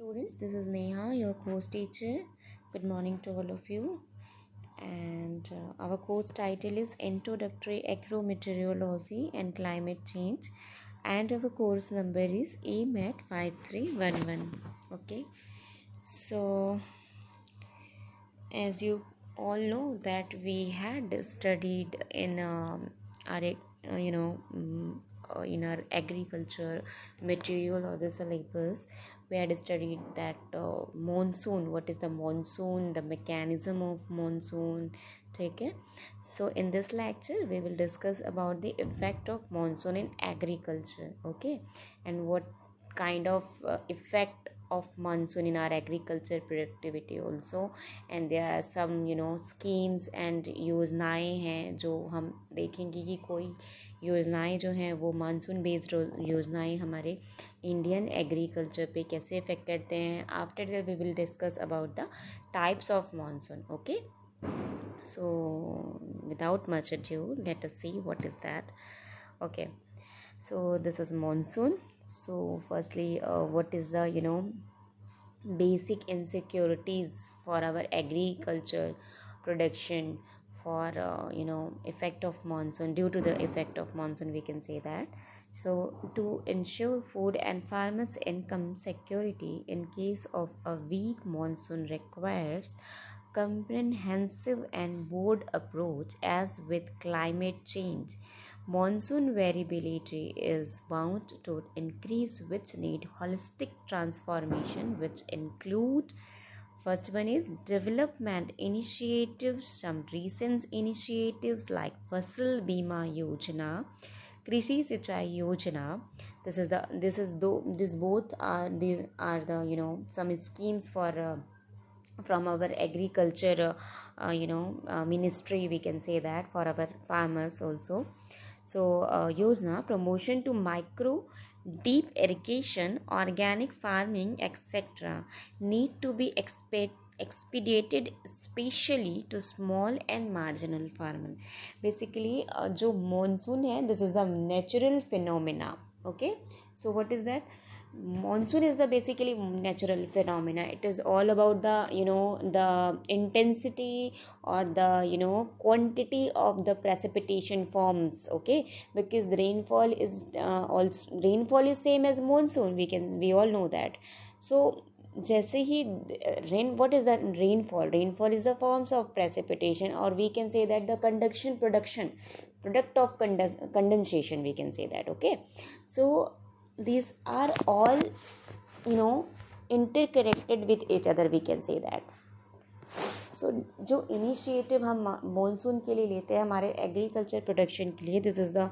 students, this is Neha, your course teacher. Good morning to all of you. And our course title is Introductory Agro-Meteorology and Climate Change. And our course number is AMET-5311. Okay. So, as you all know that we had studied in our in our agriculture meteorology syllabus. We had studied that monsoon, what is the monsoon, the mechanism of monsoon. Okay, so in this lecture we will discuss about the effect of monsoon in agriculture. Okay, and what kind of effect of monsoon in our agriculture productivity also. And there are some schemes and योजनाएं हैं जो हम देखेंगे कि कोई योजनाएं जो हैं वो मानसून बेस्ड योजनाएं हमारे इंडियन एग्रीकल्चर पे कैसे इफेक्ट करते हैं. After that we will discuss about the types of monsoon. Okay, so without much ado, let us see what is that. Okay, so this is monsoon. So firstly, what is the basic insecurities for our agriculture production for effect of monsoon, due to the effect of monsoon, we can say that. So to ensure food and farmers income security in case of a weak monsoon requires comprehensive and bold approach. As with climate change, monsoon variability is bound to increase, which need holistic transformation, which include, first one is development initiatives. Some recent initiatives like Fasal Bima Yojana, Krishi Sichai Yojana. These both are the some schemes for from our agriculture ministry, we can say that, for our farmers also. So yojana promotion to micro, deep irrigation, organic farming, etc. need to be expedited, especially to small and marginal farmers. Basically जो monsoon है, this is the natural phenomena. Okay, so what is that? Monsoon is the basically natural phenomena. It is all about the the intensity or the quantity of the precipitation forms. Okay, because the rainfall is rainfall is same as monsoon, we all know that. So जैसे ही what is that rainfall is the forms of precipitation, or we can say that the product of condensation, we can say that. Okay, so these are all interconnected with each other, we can say that. So जो initiative हम monsoon के लिए लेते हैं हमारे agriculture production के लिए, this is the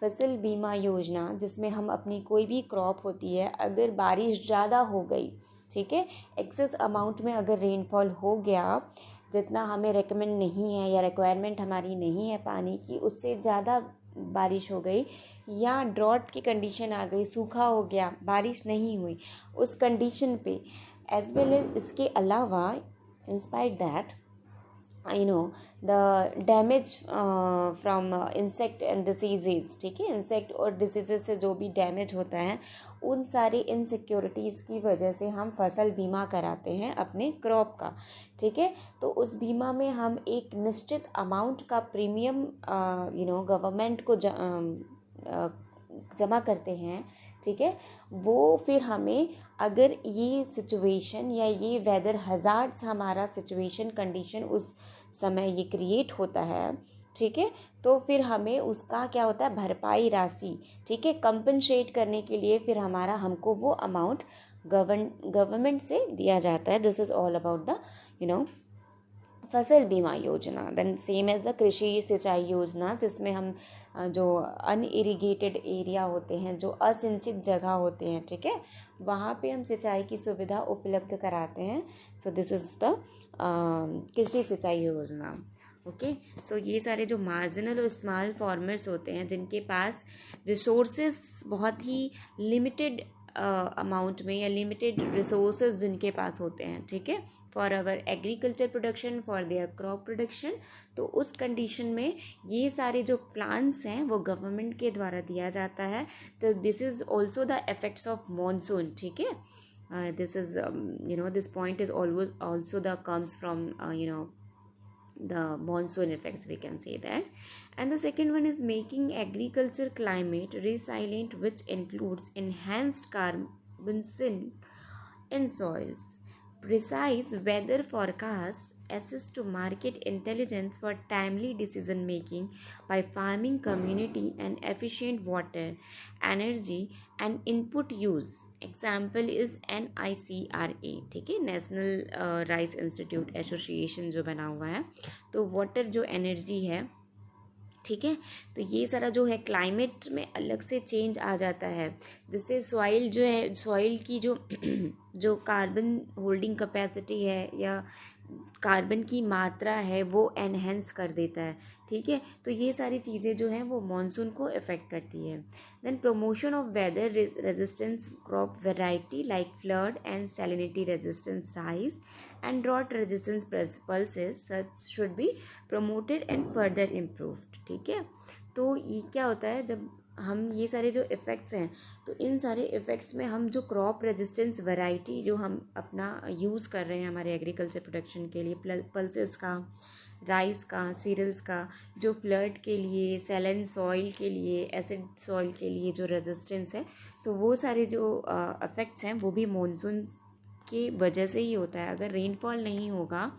फसल बीमा योजना, जिसमें हम अपनी कोई भी क्रॉप होती है, अगर बारिश ज़्यादा हो गई, ठीक है, एक्सेस अमाउंट में अगर रेनफॉल हो गया, जितना हमें रिकमेंड नहीं है या रिक्वायरमेंट हमारी नहीं है पानी की, उससे ज़्यादा बारिश हो गई या ड्रॉट की कंडीशन आ गई, सूखा हो गया, बारिश नहीं हुई, उस कंडीशन पे एज वेल एज इसके अलावा in spite that the damage from insect and diseases, ठीक है, इंसेक्ट और डिसीजेज से जो भी डैमेज होता है, उन सारी इनसिक्योरिटीज़ की वजह से हम फसल बीमा कराते हैं अपने क्रॉप का. ठीक है, तो उस बीमा में हम एक निश्चित अमाउंट का प्रीमियम गवर्नमेंट को जमा करते हैं. ठीक है, वो फिर हमें अगर ये सिचुएशन या ये वेदर हज़ार्ड्स हमारा सिचुएशन कंडीशन उस समय ये क्रिएट होता है, ठीक है, तो फिर हमें उसका क्या होता है, भरपाई राशि, ठीक है, कंपनसेट करने के लिए फिर हमको वो अमाउंट गवर्नमेंट से दिया जाता है. This is all about the फसल बीमा योजना. देन सेम एज द कृषि सिंचाई योजना, जिसमें हम जो अनइरिगेटेड एरिया होते हैं, जो असिंचित जगह होते हैं, ठीक है, वहाँ पे हम सिंचाई की सुविधा उपलब्ध कराते हैं. सो दिस इज़ द कृषि सिंचाई योजना. ओके, सो ये सारे जो मार्जिनल और स्मॉल फार्मर्स होते हैं, जिनके पास रिसोर्सेज बहुत ही लिमिटेड अमाउंट में या लिमिटेड रिसोर्सेज जिनके पास होते हैं, ठीक है, for our agriculture production, for their crop production, तो उस कंडीशन में ये सारे जो प्लान्स हैं वो गवर्नमेंट के द्वारा दिया जाता है. तो this is also the effects of monsoon. ठीक है, This is this point is always also the comes from the monsoon effects, we can say that. And the second one is making agriculture climate resilient, which includes enhanced carbon sink in soils. Precise weather forecasts assist to market intelligence for timely decision making by farming community and efficient water, energy and input use. Example is NICRA, ठीक है, national rice institute association जो बना हुआ है. तो water जो energy है, ठीक है, तो ये सारा जो है क्लाइमेट में अलग से चेंज आ जाता है, जिससे सॉइल जो है, सॉइल की जो जो कार्बन होल्डिंग कैपेसिटी है या कार्बन की मात्रा है वो एनहेंस कर देता है. ठीक है, तो ये सारी चीज़ें जो हैं वो मानसून को इफ़ेक्ट करती है. Then promotion of weather resistance crop variety like flood and salinity resistance rice and drought resistance pulses such should be promoted and further improved. ठीक है, तो ये क्या होता है, जब हम ये सारे जो इफ़ेक्ट्स हैं, तो इन सारे इफ़ेक्ट्स में हम जो क्रॉप रेजिस्टेंस वैरायटी जो हम अपना यूज़ कर रहे हैं हमारे एग्रीकल्चर प्रोडक्शन के लिए, पल्सेस का, राइस का, सीरियल्स का, जो फ्लड के लिए, सैलिन सॉइल के लिए, एसिड सॉइल के लिए जो रेजिस्टेंस है, तो वो सारे जो इफ़ेक्ट्स हैं वो भी मानसून की वजह से ही होता है. अगर रेनफॉल नहीं होगा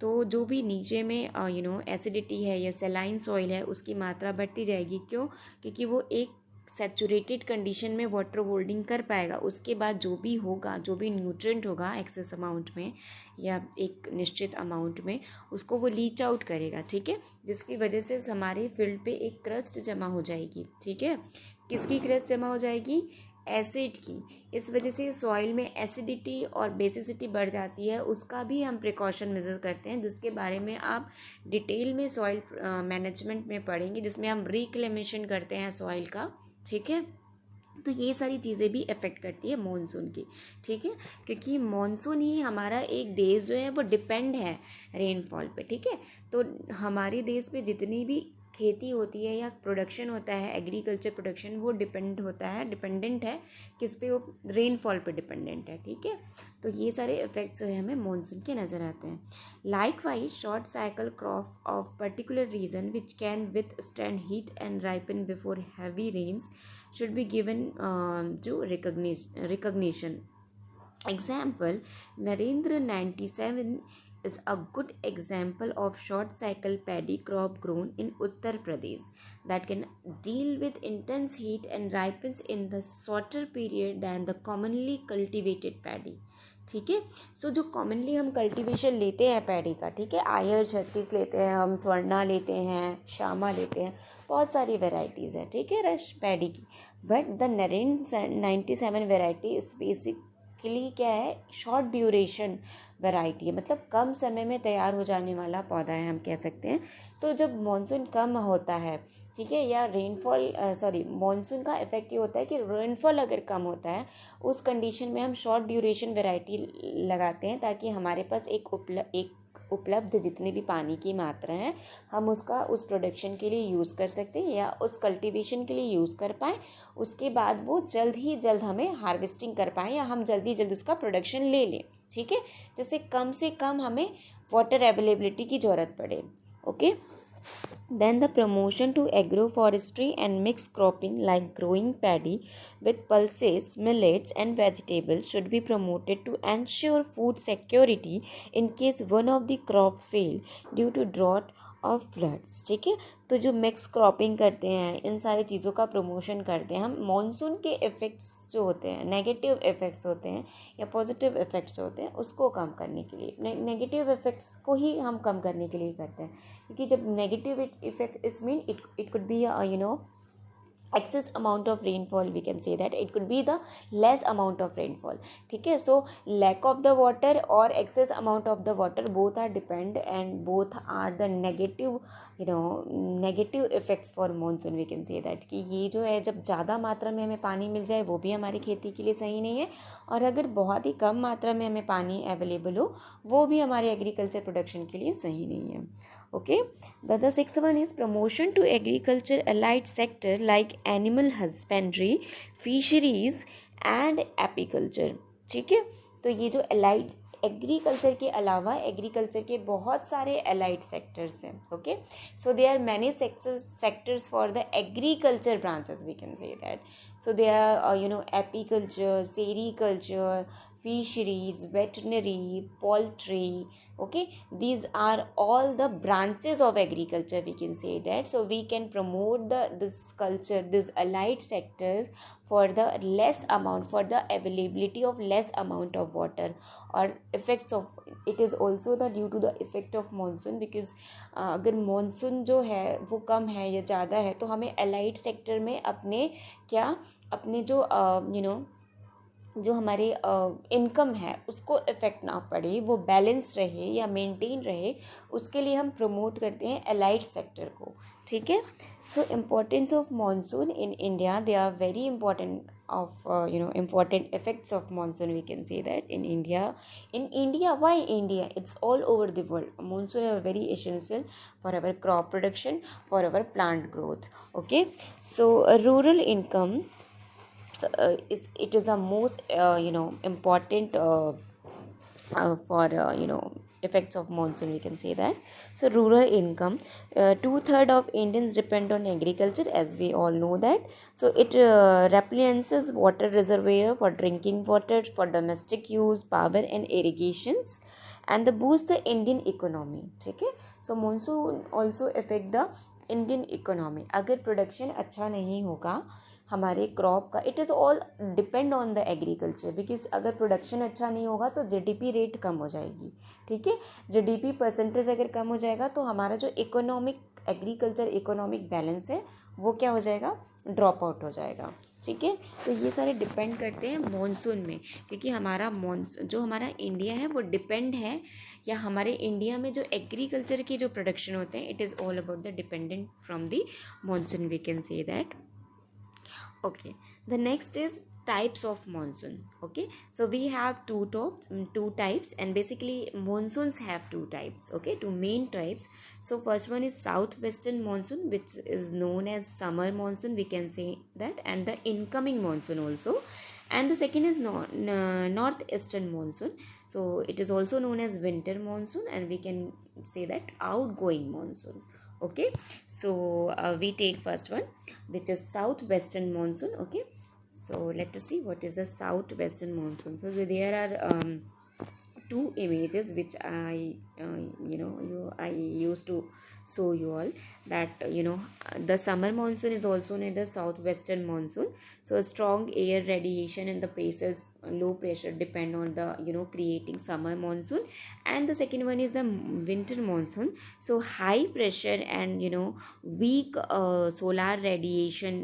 तो जो भी नीचे में एसिडिटी है या सेलाइन सॉइल है उसकी मात्रा बढ़ती जाएगी. क्यों? क्योंकि वो एक सैचुरेटेड कंडीशन में वाटर होल्डिंग कर पाएगा. उसके बाद जो भी होगा, जो भी न्यूट्रिएंट होगा एक्सेस अमाउंट में या एक निश्चित अमाउंट में, उसको वो लीच आउट करेगा. ठीक है, जिसकी वजह से हमारे फील्ड पे एक क्रस्ट जमा हो जाएगी. ठीक है, किसकी क्रस्ट जमा हो जाएगी? एसिड की. इस वजह से सॉइल में एसिडिटी और बेसिसिटी बढ़ जाती है. उसका भी हम प्रिकॉशन मेजर करते हैं, जिसके बारे में आप डिटेल में सॉइल मैनेजमेंट में पढ़ेंगे, जिसमें हम रिक्लेमेशन करते हैं सॉइल का. ठीक है, तो ये सारी चीज़ें भी इफ़ेक्ट करती है मॉनसून की. ठीक है, क्योंकि मॉनसून ही हमारा एक देश जो है वो डिपेंड है रेनफॉल पे. ठीक है, तो हमारे देश में जितनी भी खेती होती है या प्रोडक्शन होता है, एग्रीकल्चर प्रोडक्शन, वो डिपेंडेंट है किस पे? वो रेनफॉल पे डिपेंडेंट है. ठीक है, तो ये सारे इफेक्ट्स जो है हमें मानसून के नज़र आते हैं. Likewise short cycle crop of particular region which can withstand heat and ripen before heavy rains should be given to recognition. Example, Narendra 97 is a good example of short cycle paddy crop grown in Uttar Pradesh that can deal with intense heat and ripens in the shorter period than the commonly cultivated paddy. ठीक है, सो जो commonly हम cultivation लेते हैं paddy का, ठीक है, आयर 36 लेते हैं हम, स्वर्णा लेते हैं, श्यामा लेते हैं, बहुत सारी वेराइटीज़ हैं. ठीक है, रश पैडी की. बट द नरेन 97 वेराइटी इस बेसिकली क्या है? शॉर्ट ड्यूरेशन वैरायटी है, मतलब कम समय में तैयार हो जाने वाला पौधा है, हम कह सकते हैं. तो जब मानसून कम होता है, ठीक है, या रेनफॉल मानसून का इफेक्ट ये होता है कि रेनफॉल अगर कम होता है, उस कंडीशन में हम शॉर्ट ड्यूरेशन वैरायटी लगाते हैं, ताकि हमारे पास एक उपलब्ध जितनी भी पानी की मात्रा है हम उसका उस प्रोडक्शन के लिए यूज़ कर सकते हैं या उस कल्टीवेशन के लिए यूज़ कर पाएँ. उसके बाद वो जल्द ही जल्द हमें हार्वेस्टिंग कर पाएँ या हम जल्दी जल्द उसका प्रोडक्शन ले लें. ठीक है, जैसे कम से कम हमें वाटर अवेलेबिलिटी की ज़रूरत पड़े. Okay, then the promotion to agroforestry and mixed cropping like growing paddy with pulses, millets and vegetables should be promoted to ensure food security in case one of the crop fail due to drought और floods. ठीक है, तो जो mix cropping करते हैं, इन सारी चीज़ों का प्रमोशन करते हैं हम. मॉनसून के इफ़ेक्ट्स जो होते हैं, नेगेटिव इफ़ेक्ट्स होते हैं या पॉजिटिव इफ़ेक्ट्स होते हैं, उसको कम करने के लिए, नेगेटिव इफ़ेक्ट्स को ही हम कम करने के लिए करते हैं. क्योंकि जब negative effect it's mean it could be excess amount of rainfall, we can say that it could be the less amount of rainfall. ठीक है, so lack of the water और excess amount of the water both are depend and both are the negative negative effects for monsoon, we can say that. कि ये जो है, जब ज़्यादा मात्रा में हमें पानी मिल जाए वो भी हमारी खेती के लिए सही नहीं है, और अगर बहुत ही कम मात्रा में हमें पानी अवेलेबल हो वो भी हमारे एग्रीकल्चर प्रोडक्शन के लिए सही नहीं है. Okay, the sixth one is promotion to agriculture allied sector like animal husbandry, fisheries and apiculture. ठीक है। तो ये जो एलाइड एग्रीकल्चर के अलावा एग्रीकल्चर के बहुत सारे एलाइड सेक्टर्स हैं, okay. So they are many sectors for the agriculture branches, we can say that. So they are, apiculture, sericulture, fisheries, veterinary, poultry. Okay, these are all the branches of agriculture. We can say that. So we can promote this culture, this allied sectors for the less amount, for the availability of less amount of water, or effects of. It is also the due to the effect of monsoon, because अगर monsoon जो है वो कम है या ज़्यादा है तो हमें allied sector में अपने जो जो हमारे इनकम है उसको इफ़ेक्ट ना पड़े, वो बैलेंस रहे या मेंटेन रहे, उसके लिए हम प्रमोट करते हैं एलाइड सेक्टर को, ठीक है. So importance of monsoon in India, they are very important of important effects of monsoon, we can say that in India. Why India? It's all over the world. Monsoon is very essential for our crop production, for our plant growth. Okay, so rural income, it is the most important for effects of monsoon, we can say that. So rural income, 2/3 of Indians depend on agriculture, as we all know that. So it replenishes water reservoir for drinking water, for domestic use, power and irrigations, and the boost the Indian economy. ठीक है. So monsoon also affect the Indian economy. अगर production अच्छा नहीं होगा हमारे crop का, it is all depend on the agriculture, because अगर production अच्छा नहीं होगा तो जीडीपी रेट कम हो जाएगी, ठीक है. जीडीपी परसेंटेज अगर कम हो जाएगा तो हमारा जो इकोनॉमिक एग्रीकल्चर इकोनॉमिक बैलेंस है वो क्या हो जाएगा, ड्रॉप आउट हो जाएगा, ठीक है. तो ये सारे डिपेंड करते हैं मॉनसून में, क्योंकि हमारा जो हमारा इंडिया है वो डिपेंड है, या हमारे इंडिया में जो एग्रीकल्चर की जो प्रोडक्शन होते हैं, it is all about the dependent from the monsoon, we can say that. Okay, the next is types of monsoon. Okay, so we have two types, and basically monsoons have two types. Okay, two main types. So first one is southwestern monsoon, which is known as summer monsoon, we can say that, and the incoming monsoon also. And the second is northeastern monsoon, so it is also known as winter monsoon, and we can say that outgoing monsoon. Okay, so we take first one, which is southwestern monsoon. Okay, so let us see what is the southwestern monsoon. So there are two images which I used to show you all, that the summer monsoon is also known as the southwestern monsoon. So strong air radiation in the places low pressure depend on the creating summer monsoon. And the second one is the winter monsoon. So high pressure and weak solar radiation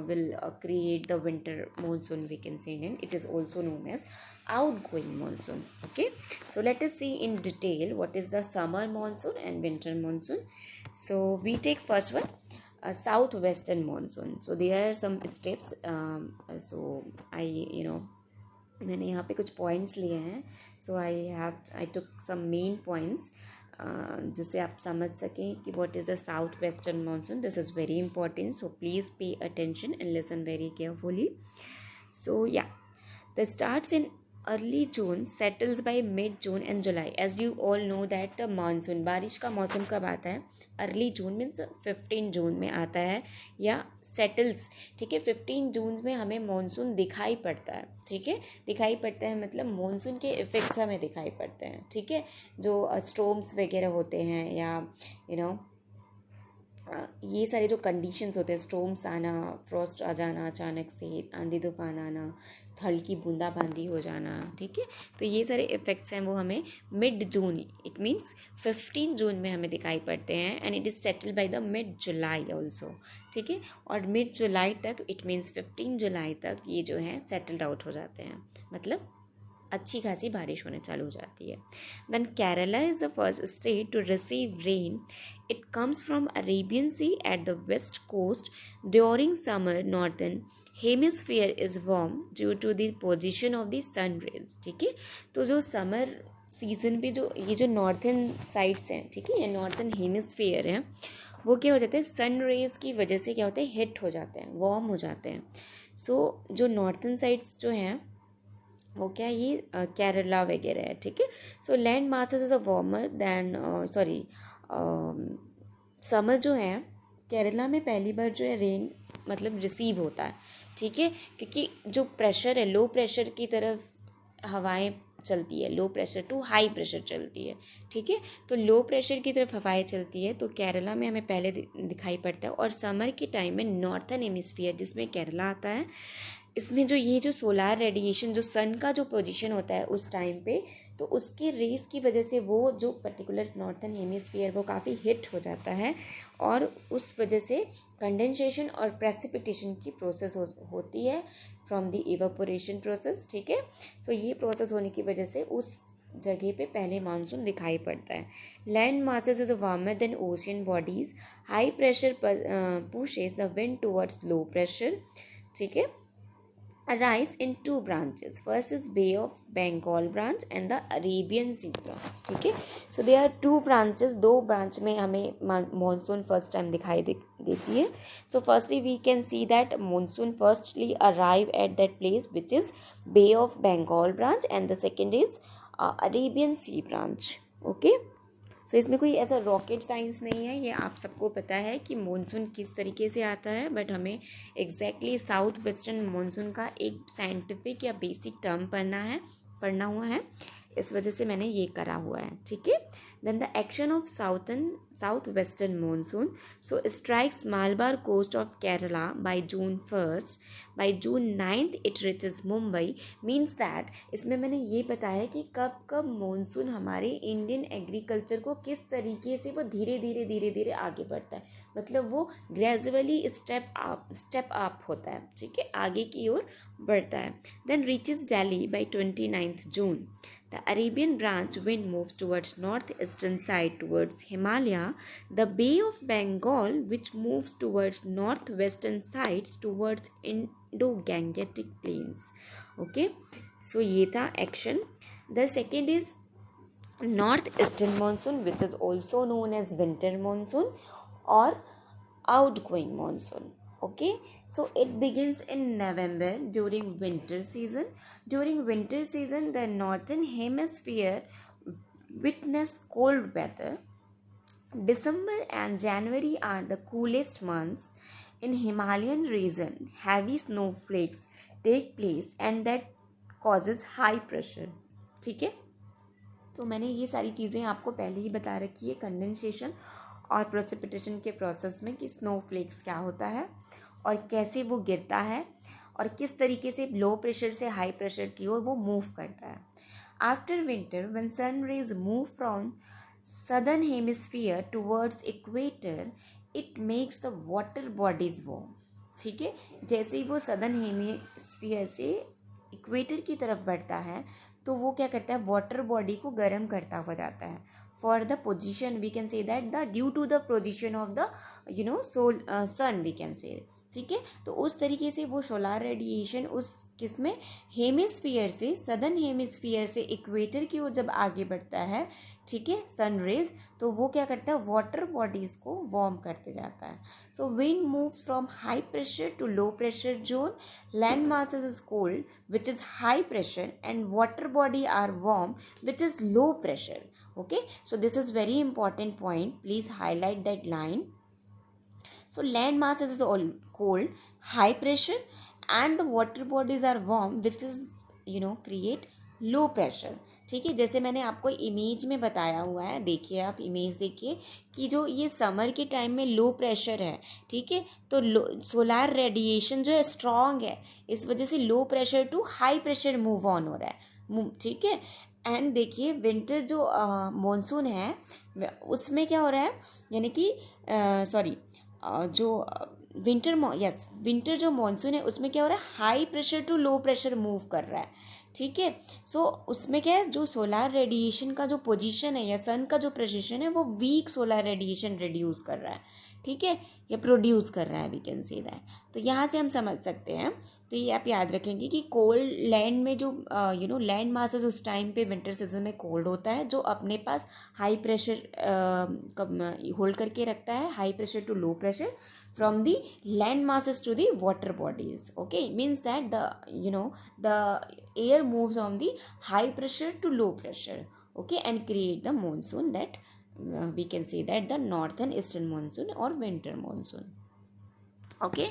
will create the winter monsoon, we can say, and it is also known as outgoing monsoon. Okay, so let us see in detail what is the summer monsoon and winter monsoon. So we take first one, southwestern monsoon. So there are some steps. So मैंने यहाँ पे कुछ points लिए हैं. सो आई टुक सम main points जिससे आप समझ सकें कि what is the south western monsoon. This is very important, so please pay attention and listen very carefully. So yeah, the starts in early June, settles by mid June and July. As you all know that monsoon, बारिश का मौसम कब आता है, early जून means 15 जून में आता है, या सेटल्स, ठीक है. 15 जून में हमें मानसून दिखाई पड़ता है, ठीक है. दिखाई पड़ता है मतलब मानसून के इफ़ेक्ट्स हमें दिखाई पड़ते हैं, ठीक है. जो स्टॉर्म्स वगैरह होते हैं, या ये सारे जो कंडीशंस होते हैं, स्टॉर्म्स आना, फ्रॉस्ट आ जाना अचानक से, आंधी तूफान आना, हल्की बूंदाबांदी हो जाना, ठीक है. तो ये सारे इफ़ेक्ट्स हैं वो हमें मिड जून, इट मीन्स 15 जून में हमें दिखाई पड़ते हैं, and it is settle by the mid July also, ठीक है. और मिड जुलाई तक, इट मीन्स 15 जुलाई तक ये जो है सेटल्ड आउट हो जाते हैं, मतलब अच्छी खासी बारिश होने चालू हो जाती है. Then Kerala is the first state to receive rain. It comes from Arabian sea at the west coast during summer. Northern hemisphere is warm due to the position of the sun rays, ठीक है. तो जो summer season पे जो ये जो northern sides हैं, ठीक है, ये नॉर्थन हेमिस्फीयर हैं, वो क्या हो जाते हैं, सन रेज की वजह से क्या होते हैं, हिट हो जाते हैं, वार्म हो जाते हैं. सो जो नॉर्थन साइड्स जो हैं वो क्या, ये केरला वगैरह है, ठीक है। So land masses is a warmer than sorry summer जो है केरला में पहली बार जो है रेन मतलब रिसीव होता है, ठीक है, क्योंकि जो प्रेशर है लो प्रेशर की तरफ हवाएं चलती है, low pressure to high pressure चलती है, ठीक है। तो लो प्रेशर की तरफ हवाएं चलती है तो केरला में हमें पहले दिखाई पड़ता है। और समर के टाइम में नॉर्थन हेमिस्फीयर जिसमें केरला आता है, इसमें जो ये जो सोलार रेडिएशन जो सन का जो पोजीशन होता है उस टाइम पे, तो उसके रेस की वजह से वो जो पर्टिकुलर नॉर्थन हेमिस्फीयर वो काफ़ी हिट हो जाता है और उस वजह से कंडेंसेशन और प्रेसिपिटेशन की प्रोसेस होती है फ्रॉम द इवापोरेशन प्रोसेस, ठीक है। तो ये प्रोसेस होने की वजह से उस जगह पे पहले मानसून दिखाई पड़ता है। Land masses is warmer than ocean bodies, high pressure pushes the wind towards low pressure, ठीक है। Arrives in two branches. First is Bay of Bengal branch and the Arabian Sea branch, ठीक है। So there are two branches, दो branch में हमें monsoon first time दिखाई देती है। So firstly we can see that monsoon firstly arrive at that place which is Bay of Bengal branch and the second is Arabian Sea branch, okay। सो इसमें कोई ऐसा rocket science नहीं है, ये आप सबको पता है कि मानसून किस तरीके से आता है, बट हमें एग्जैक्टली साउथ वेस्टर्न मानसून का एक साइंटिफिक या बेसिक टर्म पढ़ना हुआ है, इस वजह से मैंने ये करा हुआ है, ठीक है। Then the action of south western monsoon, so strikes Malabar coast of Kerala by June 1 by June 9 it reaches Mumbai, means that इसमें मैंने ये बताया कि कब कब मानसून हमारे इंडियन एग्रीकल्चर को किस तरीके से वो धीरे धीरे आगे बढ़ता है, मतलब वो ग्रेजुअली स्टेप अप होता है, ठीक है, आगे की ओर बढ़ता है। Then reaches Delhi by 29 June. The Arabian branch wind moves towards northeastern side towards Himalaya. The Bay of Bengal which moves towards northwestern sides towards Indo-Gangetic plains. Okay, so ये था action. The second is northeastern monsoon which is also known as winter monsoon or outgoing monsoon, okay। So it begins in November during winter season. During winter season the northern hemisphere witness cold weather. December and January are the coolest months in Himalayan region. Heavy snowflakes take place and that causes high pressure, ठीक है। तो मैंने ये सारी चीज़ें आपको पहले ही बता रखी है कंडेंसेशन और प्रेसिपिटेशन के प्रोसेस में कि स्नोफ्लेक्स क्या होता है और कैसे वो गिरता है और किस तरीके से लो प्रेशर से हाई प्रेशर की ओर वो मूव करता है। After winter when sun rays move from southern hemisphere towards equator it makes the water bodies warm, ठीक है। जैसे ही वो सदर्न हेमिस्फीयर से इक्वेटर की तरफ बढ़ता है तो वो क्या करता है, वाटर बॉडी को गर्म करता हुआ जाता है। For the position we can say that the due to the position of the sun we can say, ठीक है। तो उस तरीके से वो सोलार रेडिएशन उस किसमें हेमिस्फीयर से सदर्न हेमिस्फीयर से इक्वेटर की ओर जब आगे बढ़ता है, ठीक है, सन रेज, तो वो क्या करता है, वाटर बॉडीज को वार्म करते जाता है। So wind move from high pressure to low pressure zone, land masses is cold which is high pressure and water body are warm which is low pressure, okay। So this is very important point, please highlight that line. So land masses is all cold, high pressure and the water bodies are warm which is create low pressure, ठीक है। जैसे मैंने आपको image में बताया हुआ है, देखिए आप इमेज देखिए कि जो ये समर के टाइम में लो प्रेशर है, ठीक है, तो सोलार रेडिएशन जो है स्ट्रॉन्ग है, इस वजह से low pressure to high pressure move on हो रहा है, ठीक है। एंड देखिए विंटर जो मॉनसून है उसमें क्या हो रहा है, यानी कि जो विंटर जो मॉनसून है उसमें क्या हो रहा है, high pressure to low pressure move कर रहा है, ठीक है। सो उसमें क्या है, जो सोलार रेडिएशन का जो पोजीशन है या सन का जो पोजीशन है वो वीक सोलार रेडिएशन रिड्यूस कर रहा है, ठीक है, या प्रोड्यूस कर रहा है, वी कैन से दैट। तो यहाँ से हम समझ सकते हैं। तो ये आप याद रखेंगे कि कोल्ड लैंड में जो लैंड मासेस उस टाइम पे विंटर सीजन में कोल्ड होता है, जो अपने पास हाई प्रेशर होल्ड करके रखता है, high pressure to low pressure from the land masses to the water bodies. Okay, means that the air moves on the high pressure to low pressure, okay, and create the monsoon, that we can say that the northern eastern monsoon or winter monsoon. Okay,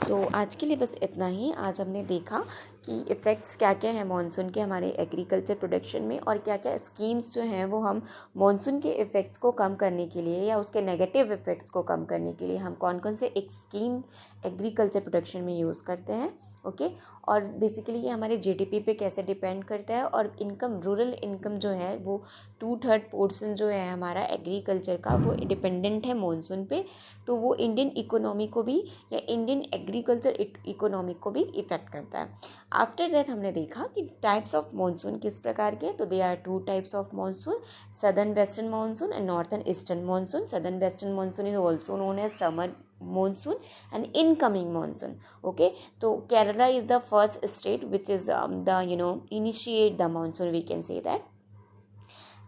so आज के लिए बस इतना ही। आज हमने देखा कि effects क्या क्या हैं मानसून के हमारे एग्रीकल्चर प्रोडक्शन में, और क्या क्या स्कीम्स जो हैं वो हम मानसून के इफ़ेक्ट्स को कम करने के लिए या उसके नेगेटिव इफ़ेक्ट्स को कम करने के लिए हम कौन कौन से एक स्कीम एग्रीकल्चर प्रोडक्शन में यूज़ करते हैं। ओके, और बेसिकली ये हमारे जीडीपी पे कैसे डिपेंड करता है, और इनकम, रूरल इनकम जो है वो 2/3 पोर्शन जो है हमारा एग्रीकल्चर का वो डिपेंडेंट है मानसून पे। तो वो इंडियन इकोनॉमी को भी या इंडियन एग्रीकल्चर इकोनॉमी को भी इफ़ेक्ट करता है। आफ्टर दैट हमने देखा कि टाइप्स ऑफ मानसून किस प्रकार के, तो they are 2 types of monsoon, southern western monsoon and northern eastern monsoon. Southern western monsoon is also known as summer monsoon and incoming monsoon. Okay, so Kerala is the first state which is initiate the monsoon, we can say that.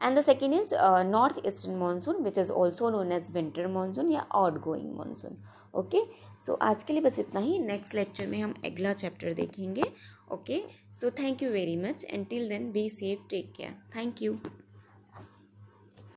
And the second is northeastern monsoon, which is also known as winter monsoon या outgoing monsoon. Okay, so आज के लिए बस इतना ही। Next lecture में हम अगला chapter देखेंगे। Okay, so thank you very much. Until then, be safe, take care. Thank you.